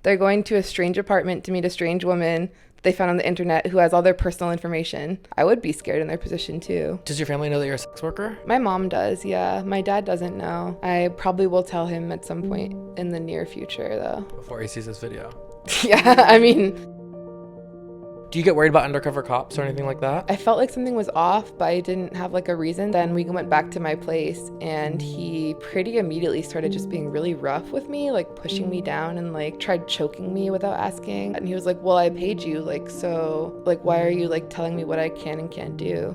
They're going to a strange apartment to meet a strange woman they found on the internet who has all their personal information. I would be scared in their position too. Does your family know that you're a sex worker? My mom does, yeah. My dad doesn't know. I probably will tell him at some point in the near future though. Before he sees this video. Yeah, I mean, Do you get worried about undercover cops or anything like that? I felt like something was off, but I didn't have like a reason. Then we went back to my place and he pretty immediately started just being really rough with me, like pushing me down and like tried choking me without asking. And he was like, well, I paid you, like, so like, why are you like telling me what I can and can't do?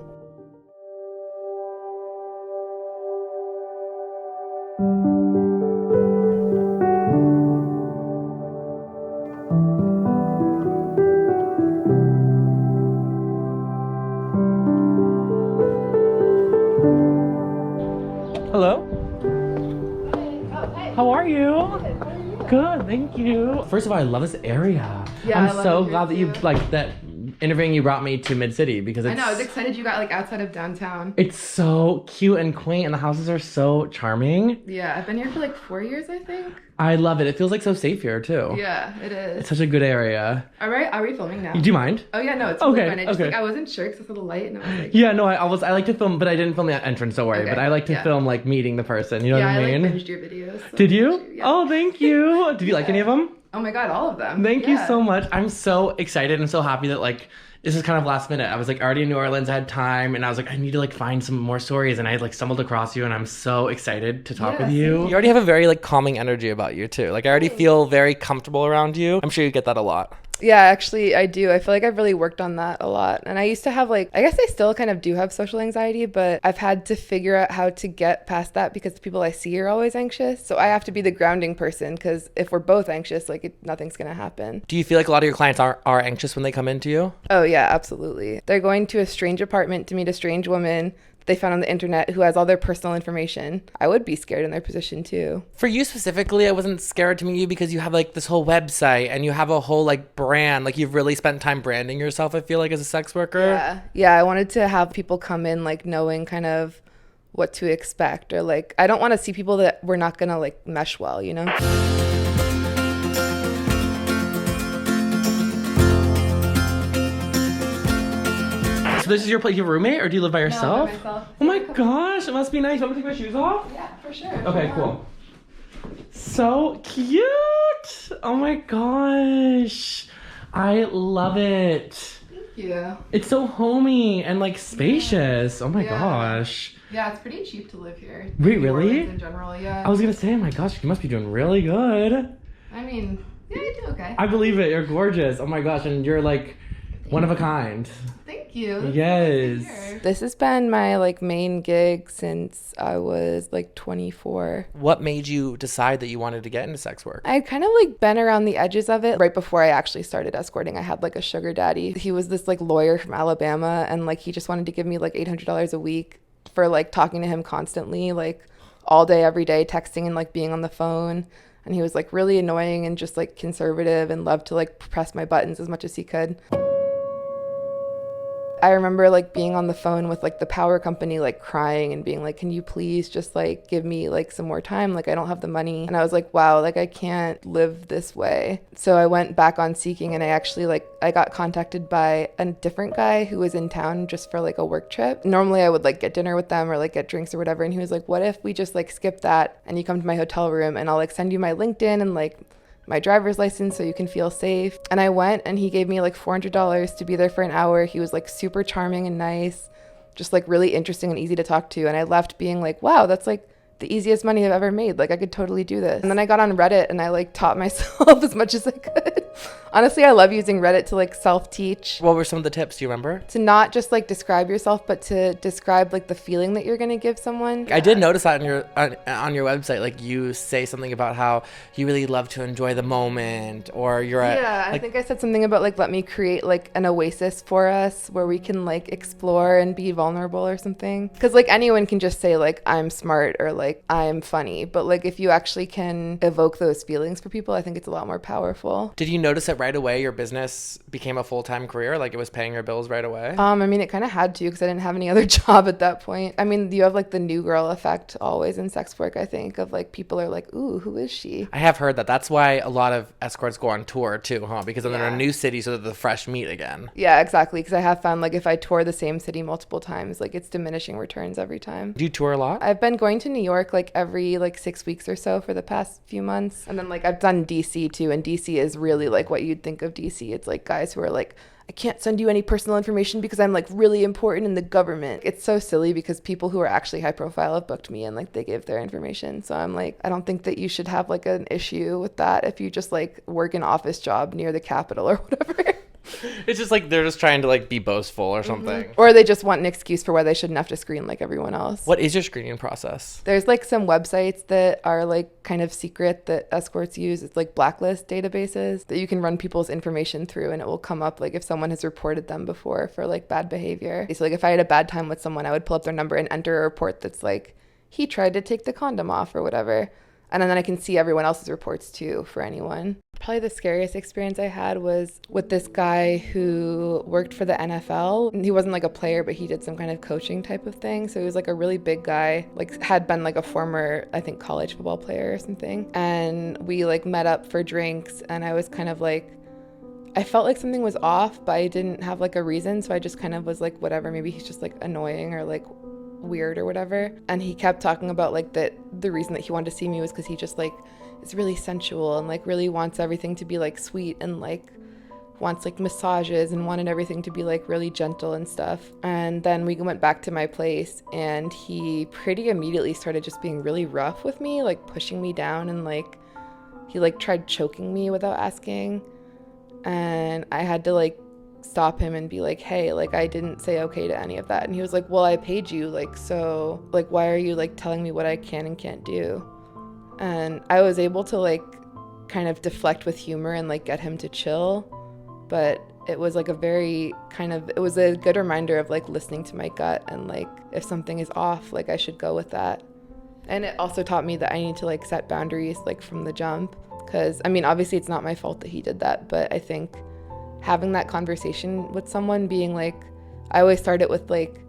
Hello? Hey. How are you? Good, thank you. First of all, I love this area. Yeah, I I'm love so it here glad that you too. like that interviewing you brought me to Mid-City because it's I know, I was excited you got like outside of downtown. it's so cute and quaint and the houses are so charming. Yeah, I've been here for like 4 years, I think. I love it. It feels like so safe here too. Yeah, it is. It's such a good area. Are we filming now? Do you mind? Oh yeah, no, it's Okay, totally fine. I just okay. like I wasn't sure because I saw the light and I was like, Yeah, no, I like to film, but I didn't film the entrance, don't worry. Okay, But I like to yeah. film like meeting the person, you know yeah, what I mean? I like binged your videos. So Did you? thank Yeah. Oh, thank you. Did you like any of them? Oh my god, all of them. Thank you Yeah. so much. I'm so excited and so happy that like this is kind of last minute. I was like already in New Orleans, I had time, and I was like, I need to like find some more stories, and I had like stumbled across you, and I'm so excited to talk Yeah, with you. same. You already have a very like calming energy about you too. Like I already feel very comfortable around you. I'm sure you get that a lot. Yeah, actually, I do. I feel like I've really worked on that a lot. And I used to have like, I guess I still kind of do have social anxiety, but I've had to figure out how to get past that because the people I see are always anxious. So I have to be the grounding person because if we're both anxious, like nothing's going to happen. Do you feel like a lot of your clients are anxious when they come into you? Oh, yeah, absolutely. They're going to a strange apartment to meet a strange woman they found on the internet who has all their personal information. I would be scared in their position too. For you specifically, I wasn't scared to meet you because you have like this whole website and you have a whole like brand. Like you've really spent time branding yourself, I feel like, as a sex worker. Yeah, I wanted to have people come in like knowing kind of what to expect, or like I don't want to see people that we're not gonna like mesh well, you know? So this is your place, your roommate, or do you live by yourself? myself. Oh my gosh, it must be nice. Want me to take my shoes off? Yeah, for sure. Okay, cool. So cute. Oh my gosh. I love it. Thank you. It's so homey and like spacious. Oh my Yeah. gosh. Yeah, it's pretty cheap to live here. Wait, New really? Orleans in general, yeah. I was gonna say, oh my gosh, you must be doing really good. I mean, yeah, I do okay. I believe it. You're gorgeous. Oh my gosh, and you're like one of a kind. Thank you. Yes. This has been my like main gig since I was like 24. What made you decide that you wanted to get into sex work? I kind of like been around the edges of it. Right before I actually started escorting, I had like a sugar daddy. He was this like lawyer from Alabama, and like he just wanted to give me like $800 a week for like talking to him constantly, like all day, every day, texting and like being on the phone. And he was like really annoying and just like conservative and loved to like press my buttons as much as he could. I remember like being on the phone with like the power company, like crying and being like, can you please just like give me like some more time? Like I don't have the money. And I was like, wow, like I can't live this way. So I went back on Seeking, and I actually like, I got contacted by a different guy who was in town just for like a work trip. Normally I would like get dinner with them or like get drinks or whatever. And he was like, what if we just like skip that and you come to my hotel room and I'll like send you my LinkedIn and like my driver's license so you can feel safe. And I went, and he gave me like $400 to be there for an hour. He was like super charming and nice, just like really interesting and easy to talk to. And I left being like, wow, that's like the easiest money I've ever made. Like I could totally do this. And then I got on Reddit and I like taught myself as much as I could. Honestly, I love using Reddit to like self-teach. What were some of the tips? Do you remember? To not just like describe yourself, but to describe like the feeling that you're gonna give someone. I did notice that on your website, like you say something about how you really love to enjoy the moment, or you're Yeah, I think I said something about like let me create like an oasis for us where we can like explore and be vulnerable or something. Because like anyone can just say like I'm smart or like I'm funny, but like if you actually can evoke those feelings for people, I think it's a lot more powerful. Did you notice that right away your business became a full-time career? Like it was paying your bills right away? I mean, it kind of had to because I didn't have any other job at that point. I mean, you have like the new girl effect always in sex work, I think, of like people are like, ooh, who is she? I have heard that. That's why a lot of escorts go on tour too, huh? Because then they're in a new city, so they're the fresh meat again. Yeah, exactly. Because I have found like if I tour the same city multiple times, like it's diminishing returns every time. Do you tour a lot? I've been going to New York like every like 6 weeks or so for the past few months. And then like I've done DC too. And DC is really like what you'd think of DC. It's like guys who are like, I can't send you any personal information because I'm like really important in the government. It's so silly because people who are actually high profile have booked me and like they give their information. So I'm like, I don't think that you should have like an issue with that if you just like work an office job near the Capitol or whatever. It's just like they're just trying to like be boastful or something. Or they just want an excuse for why they shouldn't have to screen like everyone else. What is your screening process? There's like some websites that are like kind of secret that escorts use. It's like blacklist databases that you can run people's information through and it will come up like if someone has reported them before for like bad behavior. So like if I had a bad time with someone, I would pull up their number and enter a report that's like, he tried to take the condom off or whatever. And then I can see everyone else's reports too for anyone. Probably the scariest experience I had was with this guy who worked for the NFL. He wasn't like a player, but he did some kind of coaching type of thing. So he was like a really big guy, like had been like a former, I think, college football player or something. And we like met up for drinks and I was kind of like, I felt like something was off, but I didn't have like a reason. So I just kind of was like, whatever, maybe he's just like annoying or like weird or whatever. And he kept talking about like that the reason that he wanted to see me was because he just like is really sensual and like really wants everything to be like sweet and like wants like massages and wanted everything to be like really gentle and stuff. And then we went back to my place and he pretty immediately started just being really rough with me, like pushing me down and like he like tried choking me without asking. And I had to like stop him and be like, hey, like I didn't say okay to any of that. And he was like, well, I paid you, like, so like why are you like telling me what I can and can't do? And I was able to like kind of deflect with humor and like get him to chill, but it was like a very kind of, it was a good reminder of like listening to my gut and like if something is off, like I should go with that. And it also taught me that I need to like set boundaries like from the jump, because I mean obviously it's not my fault that he did that, but I think having that conversation with someone, being like, I always start it with like,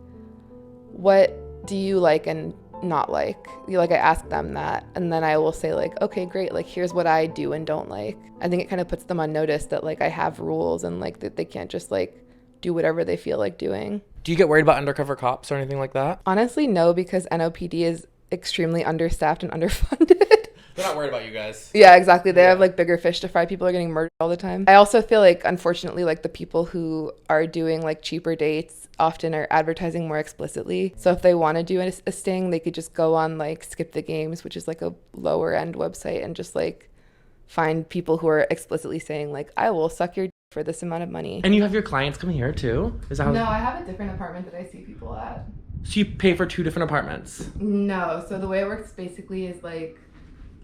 what do you like and not like? Like I ask them that and then I will say like, okay, great, like here's what I do and don't like. I think it kind of puts them on notice that like I have rules and like that they can't just like do whatever they feel like doing. Do you get worried about undercover cops or anything like that? Honestly, no, because NOPD is extremely understaffed and underfunded. They're not worried about you guys. Yeah, exactly. They have like bigger fish to fry. People are getting murdered all the time. I also feel like, unfortunately, like the people who are doing like cheaper dates often are advertising more explicitly. So if they want to do a sting, they could just go on like Skip the Games, which is like a lower end website, and just like find people who are explicitly saying like, I will suck your for this amount of money. And you have your clients come here too? Is that No, I have a different apartment that I see people at. So you pay for 2 different apartments? No. So the way it works basically is like,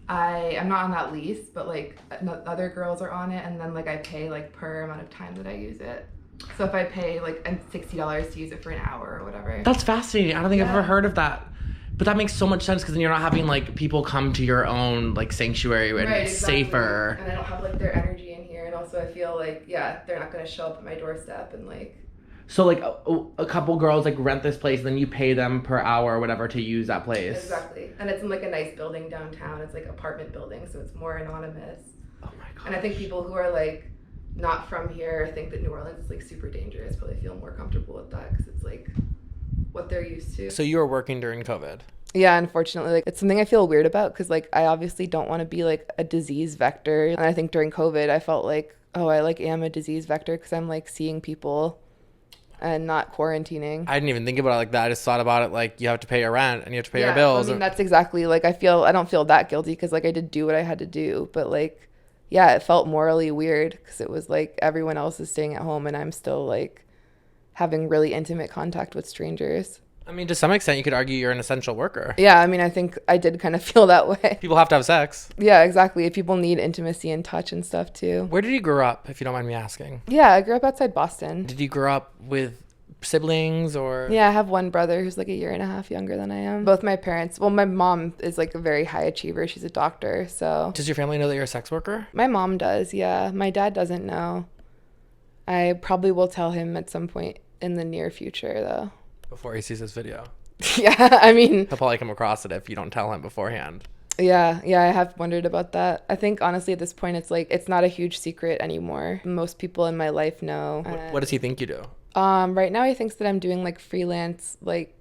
I'm not on that lease, but like other girls are on it, and then like I pay like per amount of time that I use it. So if I pay like $60 to use it for an hour or whatever. That's fascinating. I don't think I've ever heard of that. But that makes so much sense because then you're not having like people come to your own like sanctuary and right, it's exactly. safer. And I don't have like their energy in here, and also I feel like they're not gonna show up at my doorstep and like. So like a couple girls like rent this place, and then you pay them per hour or whatever to use that place. Exactly. And it's in like a nice building downtown. It's like apartment building, so it's more anonymous. Oh my god. And I think people who are like not from here think that New Orleans is like super dangerous, but they feel more comfortable with that because it's like what they're used to. So you were working during COVID? Yeah, unfortunately, like it's something I feel weird about because like I obviously don't want to be like a disease vector. And I think during COVID, I felt like, oh, I like am a disease vector because I'm like seeing people and not quarantining. I didn't even think about it like that. I just thought about it like you have to pay your rent and you have to pay your bills. I mean, that's exactly like I don't feel that guilty because like I did do what I had to do. But like, yeah, it felt morally weird because it was like everyone else is staying at home and I'm still like having really intimate contact with strangers. I mean, to some extent, you could argue you're an essential worker. Yeah, I mean, I think I did kind of feel that way. People have to have sex. Yeah, exactly. People need intimacy and touch and stuff too. Where did you grow up, if you don't mind me asking? Yeah, I grew up outside Boston. Did you grow up with siblings or? Yeah, I have one brother who's like a year and a half younger than I am. Both my parents, well, my mom is like a very high achiever. She's a doctor, so. Does your family know that you're a sex worker? My mom does, yeah. My dad doesn't know. I probably will tell him at some point in the near future, though. Before he sees this video. Yeah, I mean. He'll probably come across it if you don't tell him beforehand. Yeah, I have wondered about that. I think honestly at this point it's like it's not a huge secret anymore. Most people in my life know. What does he think you do? Right now he thinks that I'm doing like freelance like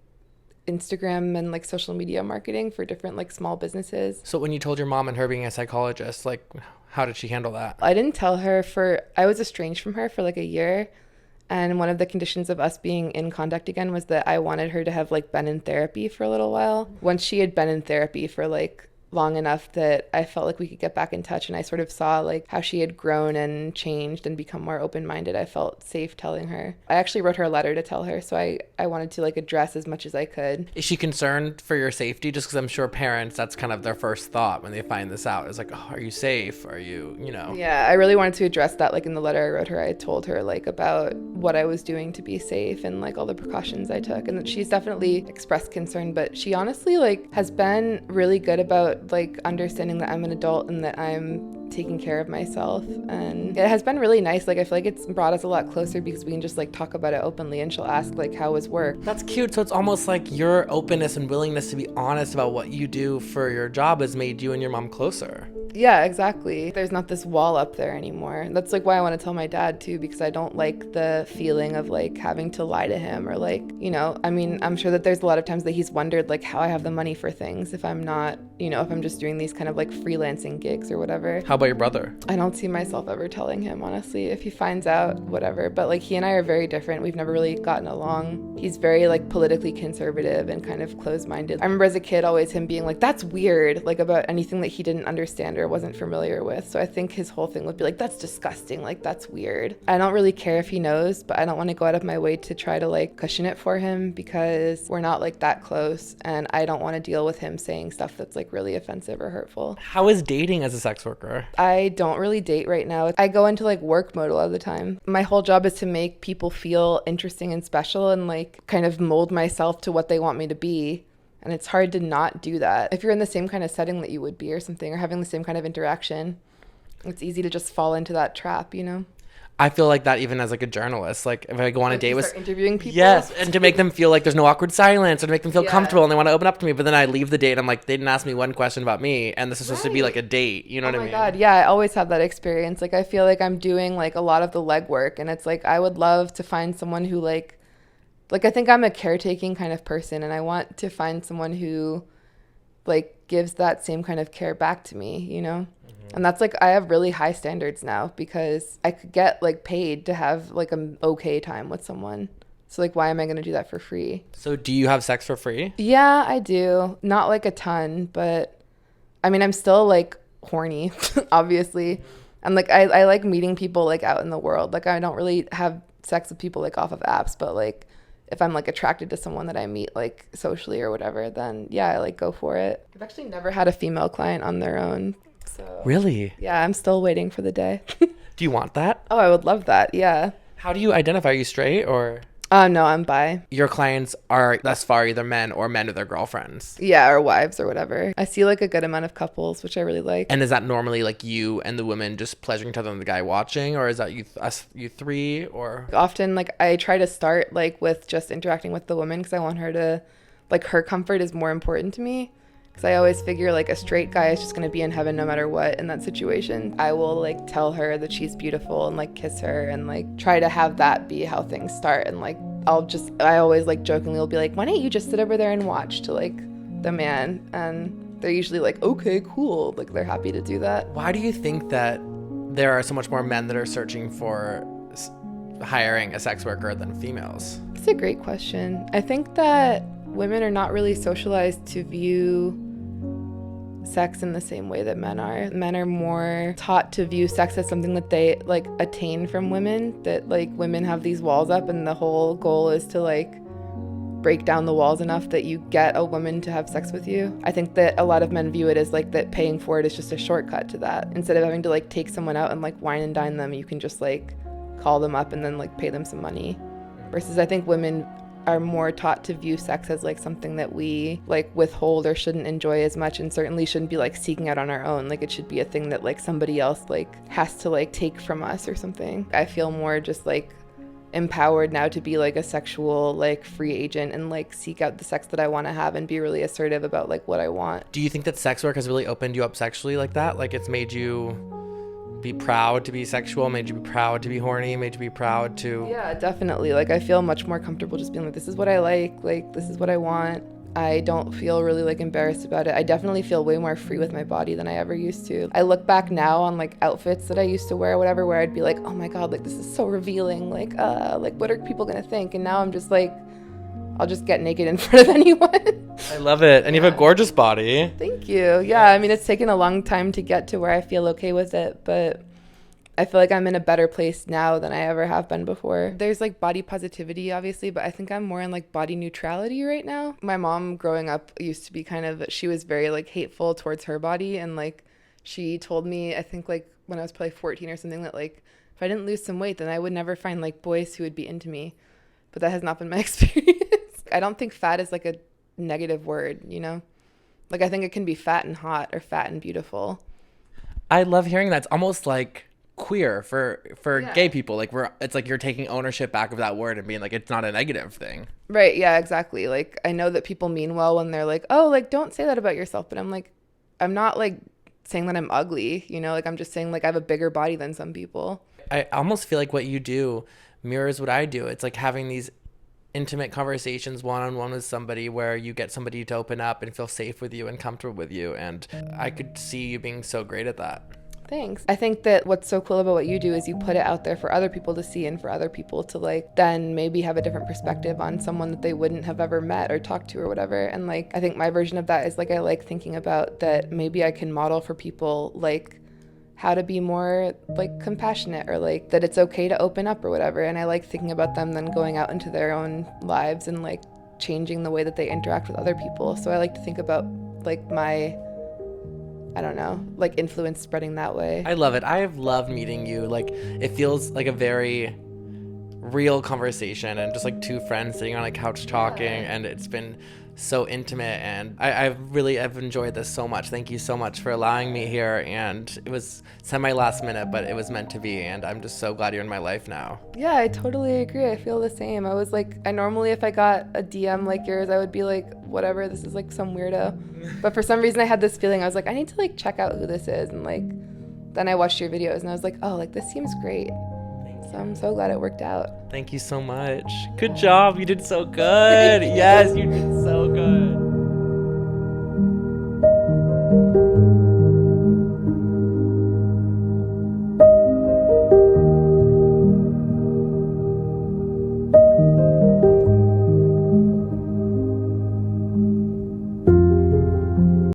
Instagram and like social media marketing for different like small businesses. So when you told your mom and her being a psychologist, like how did she handle that? I didn't tell her I was estranged from her for like a year. And one of the conditions of us being in contact again was that I wanted her to have like been in therapy for a little while. Once she had been in therapy for like long enough that I felt like we could get back in touch, and I sort of saw like how she had grown and changed and become more open-minded, I felt safe telling her. I actually wrote her a letter to tell her, so I wanted to like address as much as I could. Is she concerned for your safety? Just because I'm sure parents, that's kind of their first thought when they find this out. It's like, oh, are you safe? Are you, you know? Yeah, I really wanted to address that. Like in the letter I wrote her, I told her like about what I was doing to be safe and like all the precautions I took. And she's definitely expressed concern, but she honestly like has been really good about like understanding that I'm an adult and that I'm taking care of myself, and it has been really nice. Like I feel like it's brought us a lot closer because we can just like talk about it openly, and she'll ask like how was work. That's cute. So it's almost like your openness and willingness to be honest about what you do for your job has made you and your mom closer. Yeah, exactly. There's not this wall up there anymore. That's like why I want to tell my dad too, because I don't like the feeling of like having to lie to him or like, you know, I mean, I'm sure that there's a lot of times that he's wondered like how I have the money for things if I'm not, you know, if I'm just doing these kind of like freelancing gigs or whatever. How about your brother? I don't see myself ever telling him, honestly. If he finds out, whatever. But like he and I are very different. We've never really gotten along. He's very like politically conservative and kind of closed-minded. I remember as a kid always him being like, that's weird, like about anything that he didn't understand or wasn't familiar with. So I think his whole thing would be like, that's disgusting, like that's weird. I don't really care if he knows, but I don't want to go out of my way to try to like cushion it for him because we're not like that close, and I don't want to deal with him saying stuff that's like really offensive or hurtful. How is dating as a sex worker? I don't really date right now. I go into like work mode a lot of the time. My whole job is to make people feel interesting and special and like kind of mold myself to what they want me to be. And it's hard to not do that. If you're in the same kind of setting that you would be or something, or having the same kind of interaction, it's easy to just fall into that trap, you know? I feel like that even as like a journalist, like if I go on a date with start interviewing people. Yes, and to make them feel like there's no awkward silence or to make them feel comfortable and they want to open up to me, but then I leave the date and I'm like, they didn't ask me one question about me and this is supposed to be like a date, you know what I mean? Oh my God, yeah, I always have that experience. Like I feel like I'm doing like a lot of the legwork, and it's like I would love to find someone who like I think I'm a caretaking kind of person, and I want to find someone who like gives that same kind of care back to me, you know? Mm-hmm. And that's like, I have really high standards now because I could get like paid to have like an okay time with someone. So like, why am I going to do that for free? So do you have sex for free? Yeah, I do. Not like a ton, but I mean, I'm still like horny, obviously. And like, I like meeting people like out in the world. Like I don't really have sex with people like off of apps, but like, if I'm like attracted to someone that I meet like socially or whatever, then yeah, I like go for it. I've actually never had a female client on their own. So Really? yeah, I'm still waiting for the day. Do you want that? Oh, I would love that. Yeah. How do you identify? Are you straight or? No, I'm bi. Your clients are thus far either men or men with their girlfriends. Yeah, or wives or whatever. I see like a good amount of couples, which I really like. And is that normally like you and the women just pleasuring each other and the guy watching, or is that you three, or? Often like I try to start like with just interacting with the woman because I want her to, like her comfort is more important to me. Because I always figure like a straight guy is just going to be in heaven no matter what in that situation. I will like tell her that she's beautiful and like kiss her and like try to have that be how things start. And like I always like jokingly will be like, why don't you just sit over there and watch to like the man? And they're usually like, okay, cool. Like they're happy to do that. Why do you think that there are so much more men that are searching for hiring a sex worker than females? It's a great question. I think that women are not really socialized to view sex in the same way that men are. Men are more taught to view sex as something that they like attain from women, that like women have these walls up and the whole goal is to like break down the walls enough that you get a woman to have sex with you. I think that a lot of men view it as like that paying for it is just a shortcut to that. Instead of having to like take someone out and like wine and dine them, you can just like call them up and then like pay them some money. versus I think women are more taught to view sex as like something that we like withhold or shouldn't enjoy as much, and certainly shouldn't be like seeking out on our own. Like it should be a thing that like somebody else like has to like take from us or something. I feel more just like empowered now to be like a sexual like free agent and like seek out the sex that I want to have and be really assertive about like what I want. Do you think that sex work has really opened you up sexually like that? Like it's made you be proud to be sexual, made you be proud to be horny, made you be proud to... Yeah, definitely. Like I feel much more comfortable just being like, this is what I like this is what I want. I don't feel really like embarrassed about it. I definitely feel way more free with my body than I ever used to. I look back now on like outfits that I used to wear or whatever, where I'd be like, oh my God, like this is so revealing. Like what are people gonna think? And now I'm just like, I'll just get naked in front of anyone. I love it. And you have a gorgeous body. Thank you. Yeah, I mean, it's taken a long time to get to where I feel okay with it, but I feel like I'm in a better place now than I ever have been before. There's like body positivity, obviously, but I think I'm more in like body neutrality right now. My mom growing up used to be she was very like hateful towards her body. And like she told me, I think like when I was probably 14 or something, that like if I didn't lose some weight, then I would never find like boys who would be into me. But that has not been my experience. I don't think fat is like a negative word, you know? Like I think it can be fat and hot or fat and beautiful. I love hearing that. It's almost like queer for gay people. Like it's like you're taking ownership back of that word and being like, it's not a negative thing. Right. Yeah, exactly. Like I know that people mean well when they're like, oh, like don't say that about yourself. But I'm like, I'm not like saying that I'm ugly, you know? Like I'm just saying like I have a bigger body than some people. I almost feel like what you do mirrors what I do. It's like having these intimate conversations one-on-one with somebody where you get somebody to open up and feel safe with you and comfortable with you. And I could see you being so great at that. Thanks. I think that what's so cool about what you do is you put it out there for other people to see and for other people to like then maybe have a different perspective on someone that they wouldn't have ever met or talked to or whatever. And like I think my version of that is like I like thinking about that maybe I can model for people like how to be more like compassionate or like that it's okay to open up or whatever. And I like thinking about them then going out into their own lives and like changing the way that they interact with other people. So I like to think about like my, I don't know, like influence spreading that way. I love it. I have loved meeting you. Like it feels like a very real conversation and just like two friends sitting on a couch talking, and it's been so intimate, and I've enjoyed this so much. Thank you so much for allowing me here, and it was semi last minute, but it was meant to be, and I'm just so glad you're in my life now. Yeah, I totally agree. I feel the same. I was like, I normally if I got a DM like yours, I would be like, whatever, this is like some weirdo. But for some reason I had this feeling, I was like, I need to like check out who this is, and like then I watched your videos and I was like, oh, like this seems great. So I'm so glad it worked out. Thank you so much. Good job. You did so good. Yes, you did so